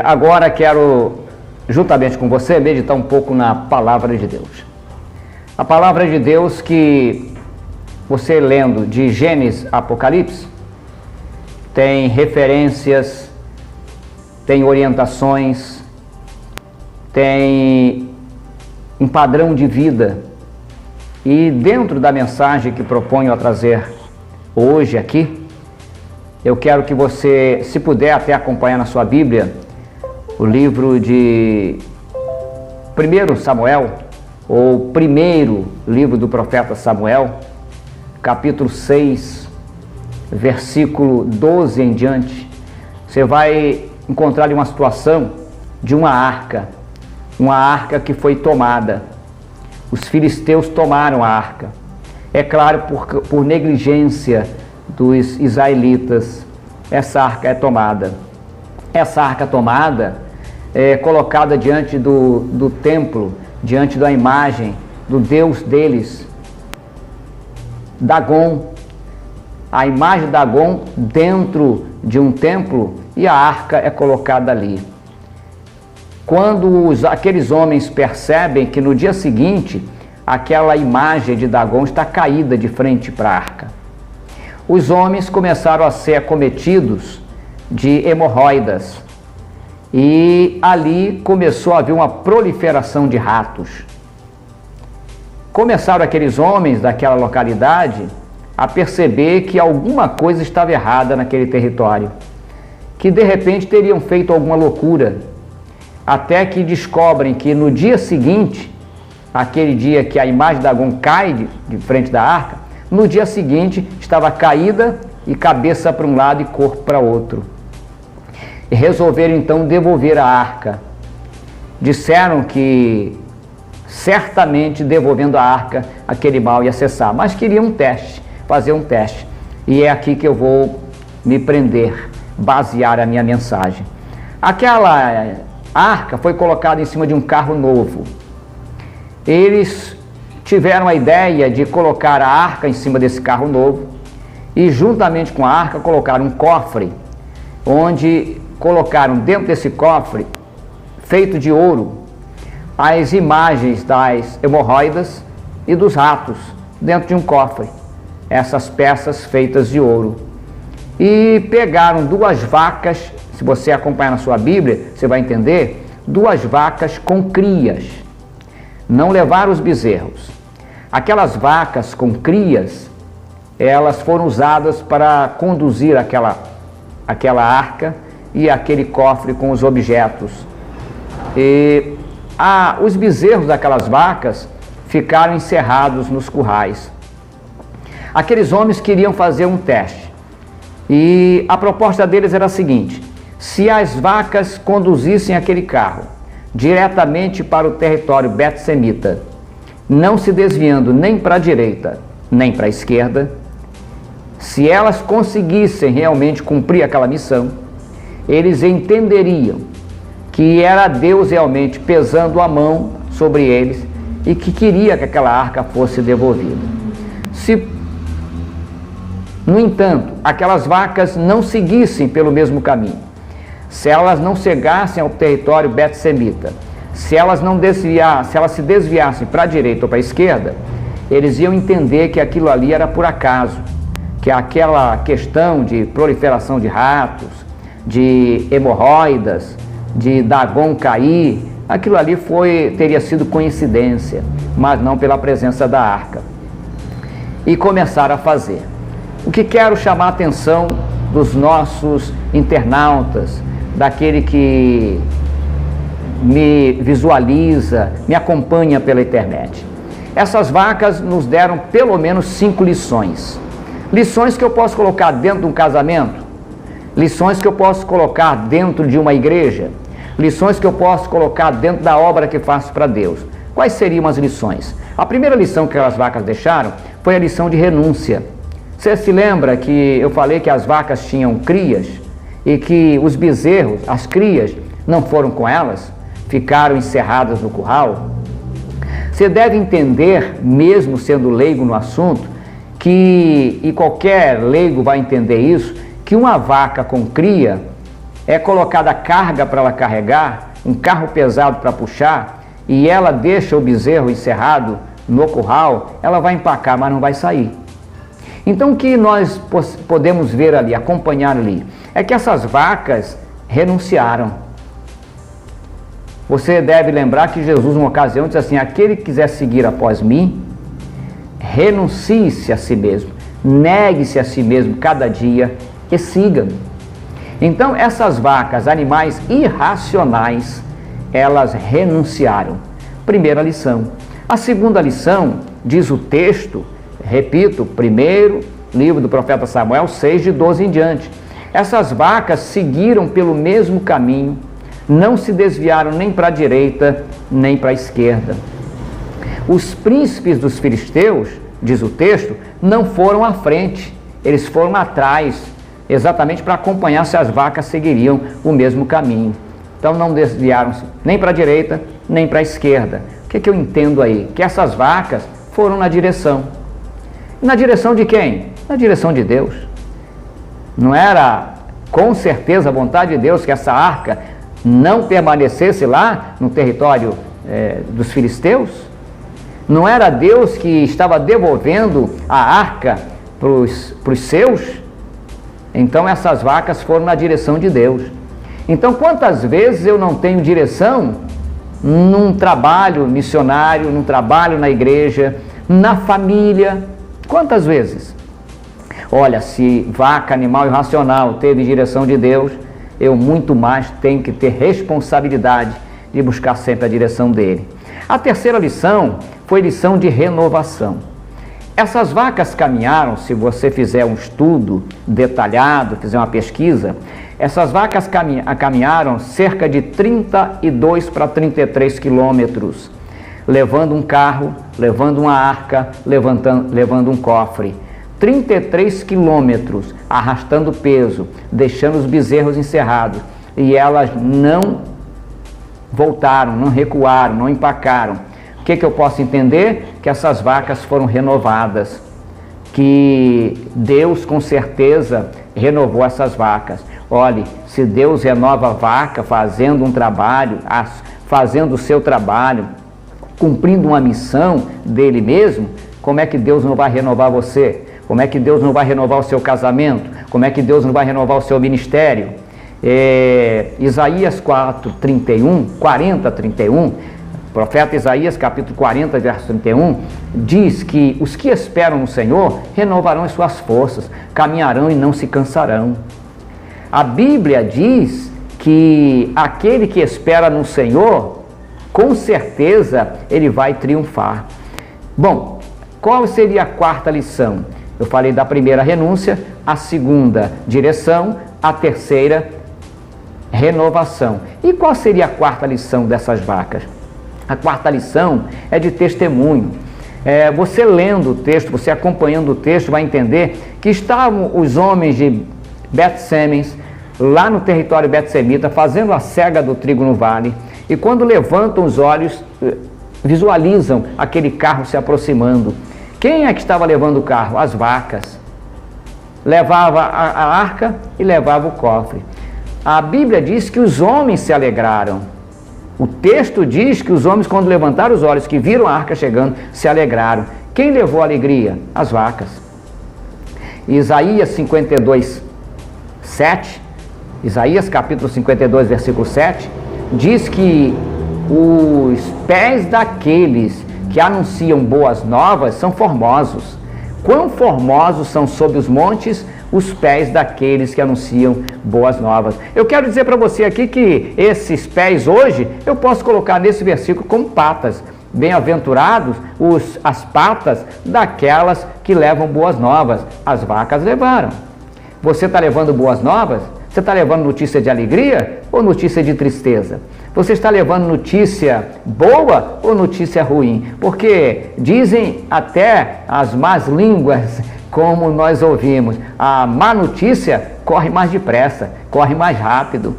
Agora quero, juntamente com você, meditar um pouco na Palavra de Deus. A Palavra de Deus que você lendo de Gênesis a Apocalipse tem referências, tem orientações, tem um padrão de vida. E dentro da mensagem que proponho a trazer hoje aqui, eu quero que você, se puder até acompanhar na sua Bíblia, o livro de 1 Samuel, ou primeiro livro do profeta Samuel, capítulo 6, versículo 12 em diante, você vai encontrar uma situação de uma arca que foi tomada. Os filisteus tomaram a arca. É claro, por negligência dos israelitas, essa arca é tomada. Essa arca tomada é colocada diante do templo, diante da imagem do Deus deles, Dagon. A imagem de Dagon dentro de um templo e a arca é colocada ali. Quando aqueles homens percebem que no dia seguinte aquela imagem de Dagon está caída de frente para a arca, os homens começaram a ser acometidos de hemorroidas e ali começou a haver uma proliferação de ratos. Começaram aqueles homens daquela localidade a perceber que alguma coisa estava errada naquele território, que de repente teriam feito alguma loucura, até que descobrem que no dia seguinte, aquele dia que a imagem de Dagon cai de frente da arca, no dia seguinte estava caída e cabeça para um lado e corpo para outro. E resolveram então devolver a arca. Disseram que certamente devolvendo a arca aquele mal ia cessar, mas queriam fazer um teste. E é aqui que eu vou me prender, basear a minha mensagem. Aquela arca foi colocada em cima de um carro novo. Eles tiveram a ideia de colocar a arca em cima desse carro novo e juntamente com a arca colocaram um cofre, onde colocaram dentro desse cofre, feito de ouro, as imagens das hemorroidas e dos ratos dentro de um cofre, essas peças feitas de ouro. E pegaram duas vacas, se você acompanhar na sua Bíblia, você vai entender, duas vacas com crias. Não levaram os bezerros. Aquelas vacas com crias, elas foram usadas para conduzir aquela arca e aquele cofre com os objetos. E os bezerros daquelas vacas ficaram encerrados nos currais. Aqueles homens queriam fazer um teste. E a proposta deles era a seguinte: se as vacas conduzissem aquele carro diretamente para o território betsemita, não se desviando nem para a direita nem para a esquerda, se elas conseguissem realmente cumprir aquela missão, eles entenderiam que era Deus realmente pesando a mão sobre eles e que queria que aquela arca fosse devolvida. Se, no entanto, aquelas vacas não seguissem pelo mesmo caminho, se elas não chegassem ao território betsemita, se elas se desviassem para a direita ou para a esquerda, eles iam entender que aquilo ali era por acaso, que aquela questão de proliferação de ratos, de hemorroidas, de Dagon cair, aquilo ali teria sido coincidência, mas não pela presença da arca. E começaram a fazer. O que quero chamar a atenção dos nossos internautas, daquele que me visualiza, me acompanha pela internet. Essas vacas nos deram pelo menos 5 lições. Lições que eu posso colocar dentro de um casamento, lições que eu posso colocar dentro de uma igreja, lições que eu posso colocar dentro da obra que faço para Deus. Quais seriam as lições? A primeira lição que as vacas deixaram foi a lição de renúncia. Você se lembra que eu falei que as vacas tinham crias e que os bezerros, as crias, não foram com elas, ficaram encerradas no curral? Você deve entender, mesmo sendo leigo no assunto, e qualquer leigo vai entender isso, que uma vaca com cria, é colocada carga para ela carregar, um carro pesado para puxar, e ela deixa o bezerro encerrado no curral, ela vai empacar, mas não vai sair. Então o que nós podemos ver ali, acompanhar ali, é que essas vacas renunciaram. Você deve lembrar que Jesus, numa ocasião, disse assim: aquele que quiser seguir após mim, renuncie-se a si mesmo, negue-se a si mesmo cada dia e siga-me. Então essas vacas, animais irracionais, elas renunciaram. Primeira lição. A segunda lição, diz o texto, repito, primeiro livro do profeta Samuel, 6 de 12 em diante. Essas vacas seguiram pelo mesmo caminho, não se desviaram nem para a direita, nem para a esquerda. Os príncipes dos filisteus, diz o texto, não foram à frente, eles foram atrás, exatamente para acompanhar se as vacas seguiriam o mesmo caminho. Então não desviaram-se nem para a direita, nem para a esquerda. O que eu entendo aí? Que essas vacas foram na direção. Na direção de quem? Na direção de Deus. Não era com certeza a vontade de Deus que essa arca não permanecesse lá no território dos filisteus? Não era Deus que estava devolvendo a arca para os seus? Então essas vacas foram na direção de Deus. Então quantas vezes eu não tenho direção num trabalho missionário, num trabalho na igreja, na família? Quantas vezes? Olha, se vaca, animal irracional, teve direção de Deus, eu muito mais tenho que ter responsabilidade de buscar sempre a direção dele. A terceira lição foi lição de renovação. Essas vacas caminharam, se você fizer um estudo detalhado, fizer uma pesquisa, essas vacas caminharam cerca de 32 para 33 quilômetros, levando um carro, levando uma arca, levando um cofre. 33 quilômetros, arrastando peso, deixando os bezerros encerrados. E elas não voltaram, não recuaram, não empacaram. O que eu posso entender? Que essas vacas foram renovadas. Que Deus com certeza renovou essas vacas. Olhe, se Deus renova a vaca fazendo um trabalho, fazendo o seu trabalho, cumprindo uma missão dele mesmo, como é que Deus não vai renovar você? Como é que Deus não vai renovar o seu casamento? Como é que Deus não vai renovar o seu ministério? Isaías 40, 31, profeta Isaías, capítulo 40, verso 31, diz que os que esperam no Senhor renovarão as suas forças, caminharão e não se cansarão. A Bíblia diz que aquele que espera no Senhor, com certeza ele vai triunfar. Bom, qual seria a quarta lição? Eu falei da primeira, renúncia, a segunda, direção, a terceira, renovação. E qual seria a quarta lição dessas vacas? A quarta lição é de testemunho. Você lendo o texto, você acompanhando o texto, vai entender que estavam os homens de Bet-Semes, lá no território bet-semita, fazendo a cega do trigo no vale, e quando levantam os olhos, visualizam aquele carro se aproximando. Quem é que estava levando o carro? As vacas. Levava a arca e levava o cofre. A Bíblia diz que os homens se alegraram. O texto diz que os homens, quando levantaram os olhos, que viram a arca chegando, se alegraram. Quem levou a alegria? As vacas. Isaías 52, 7, Isaías capítulo 52, versículo 7, diz que os pés daqueles que anunciam boas novas são formosos. Quão formosos são sobre os montes os pés daqueles que anunciam boas novas. Eu quero dizer para você aqui que esses pés hoje, eu posso colocar nesse versículo como patas. Bem-aventurados as patas daquelas que levam boas novas. As vacas levaram. Você está levando boas novas? Você está levando notícia de alegria ou notícia de tristeza? Você está levando notícia boa ou notícia ruim? Porque dizem até as más línguas, como nós ouvimos, a má notícia corre mais depressa, corre mais rápido.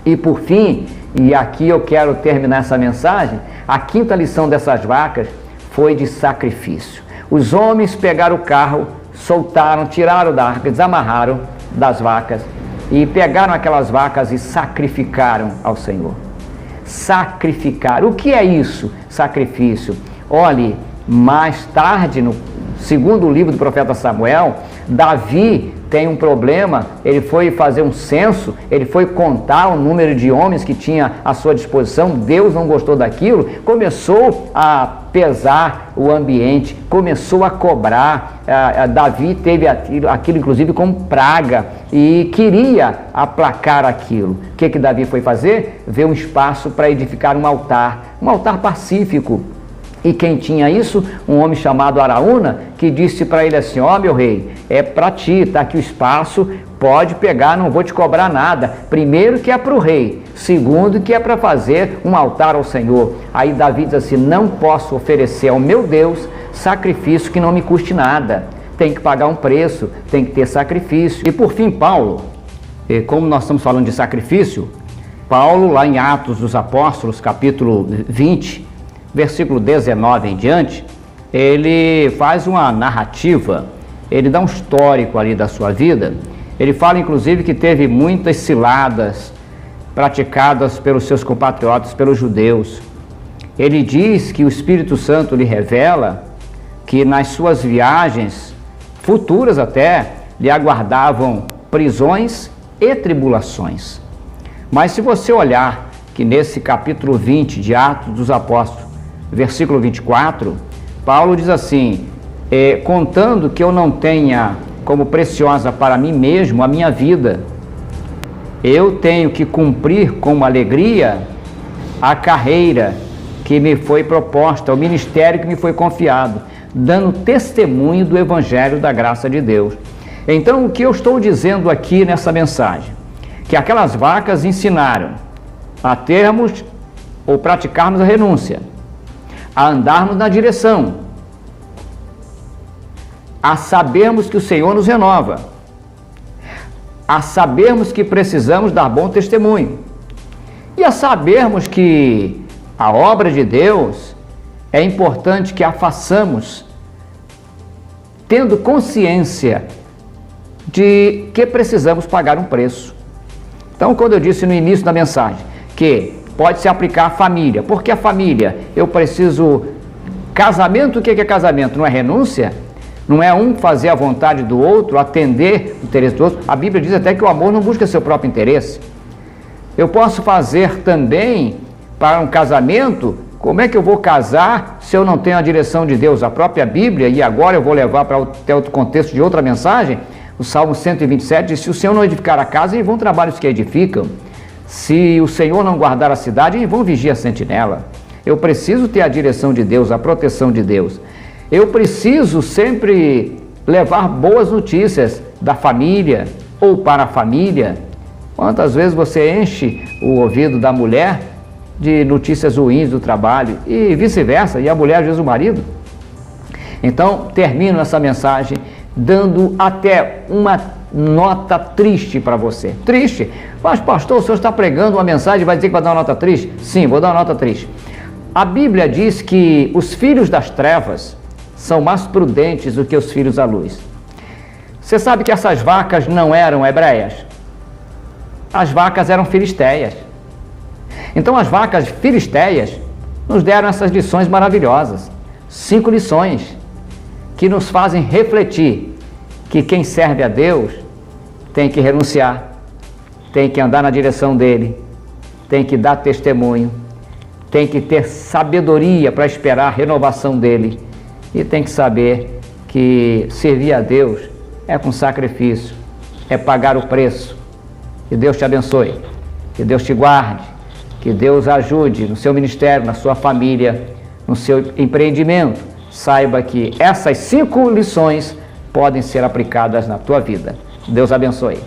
E por fim, e aqui eu quero terminar essa mensagem, a quinta lição dessas vacas foi de sacrifício. Os homens pegaram o carro, soltaram, tiraram da arca, desamarraram das vacas e pegaram aquelas vacas e sacrificaram ao Senhor. Sacrificar. O que é isso? Sacrifício. Olhe, mais tarde, no segundo livro do profeta Samuel, Davi tem um problema, ele foi fazer um censo, ele foi contar o número de homens que tinha à sua disposição, Deus não gostou daquilo, começou a pesar o ambiente, começou a cobrar, Davi teve aquilo inclusive como praga e queria aplacar aquilo. O que Davi foi fazer? Ver um espaço para edificar um altar pacífico. E quem tinha isso? Um homem chamado Araúna, que disse para ele assim: ó, meu rei, é para ti, está aqui o espaço, pode pegar, não vou te cobrar nada. Primeiro que é para o rei, segundo que é para fazer um altar ao Senhor. Aí Davi diz assim: não posso oferecer ao meu Deus sacrifício que não me custe nada. Tem que pagar um preço, tem que ter sacrifício. E por fim, Paulo, como nós estamos falando de sacrifício, Paulo lá em Atos dos Apóstolos, capítulo 20, versículo 19 em diante, ele faz uma narrativa, ele dá um histórico ali da sua vida. Ele fala inclusive que teve muitas ciladas praticadas pelos seus compatriotas, pelos judeus. Ele diz que o Espírito Santo lhe revela que nas suas viagens futuras até lhe aguardavam prisões e tribulações. Mas se você olhar que nesse capítulo 20 de Atos dos Apóstolos, versículo 24, Paulo diz assim: contando que eu não tenha como preciosa para mim mesmo a minha vida, eu tenho que cumprir com alegria a carreira que me foi proposta, o ministério que me foi confiado, dando testemunho do Evangelho da graça de Deus. Então, o que eu estou dizendo aqui nessa mensagem? Que aquelas vacas ensinaram a termos ou praticarmos a renúncia, a andarmos na direção, a sabermos que o Senhor nos renova, a sabermos que precisamos dar bom testemunho e a sabermos que a obra de Deus é importante que a façamos tendo consciência de que precisamos pagar um preço. Então, quando eu disse no início da mensagem que pode se aplicar à família, porque a família, eu preciso... Casamento, o que é casamento? Não é renúncia? Não é um fazer a vontade do outro, atender o interesse do outro? A Bíblia diz até que o amor não busca seu próprio interesse. Eu posso fazer também para um casamento. Como é que eu vou casar se eu não tenho a direção de Deus? A própria Bíblia, e agora eu vou levar para até outro contexto de outra mensagem, o Salmo 127 diz: se o Senhor não edificar a casa, em vão trabalham os que edificam. Se o Senhor não guardar a cidade, em vão vigia a sentinela. Eu preciso ter a direção de Deus, a proteção de Deus. Eu preciso sempre levar boas notícias da família ou para a família. Quantas vezes você enche o ouvido da mulher de notícias ruins do trabalho e vice-versa, e a mulher às vezes o marido? Então, termino essa mensagem dando até uma nota triste para você. Triste? Mas pastor, o senhor está pregando uma mensagem e vai dizer que vai dar uma nota triste? Sim, vou dar uma nota triste. A Bíblia diz que os filhos das trevas são mais prudentes do que os filhos da luz. Você sabe que essas vacas não eram hebreias? As vacas eram filisteias. Então as vacas filisteias nos deram essas lições maravilhosas. 5 lições que nos fazem refletir que quem serve a Deus tem que renunciar, tem que andar na direção dele, tem que dar testemunho, tem que ter sabedoria para esperar a renovação dele e tem que saber que servir a Deus é com sacrifício, é pagar o preço. Que Deus te abençoe, que Deus te guarde, que Deus ajude no seu ministério, na sua família, no seu empreendimento. Saiba que essas 5 lições podem ser aplicadas na tua vida. Deus abençoe.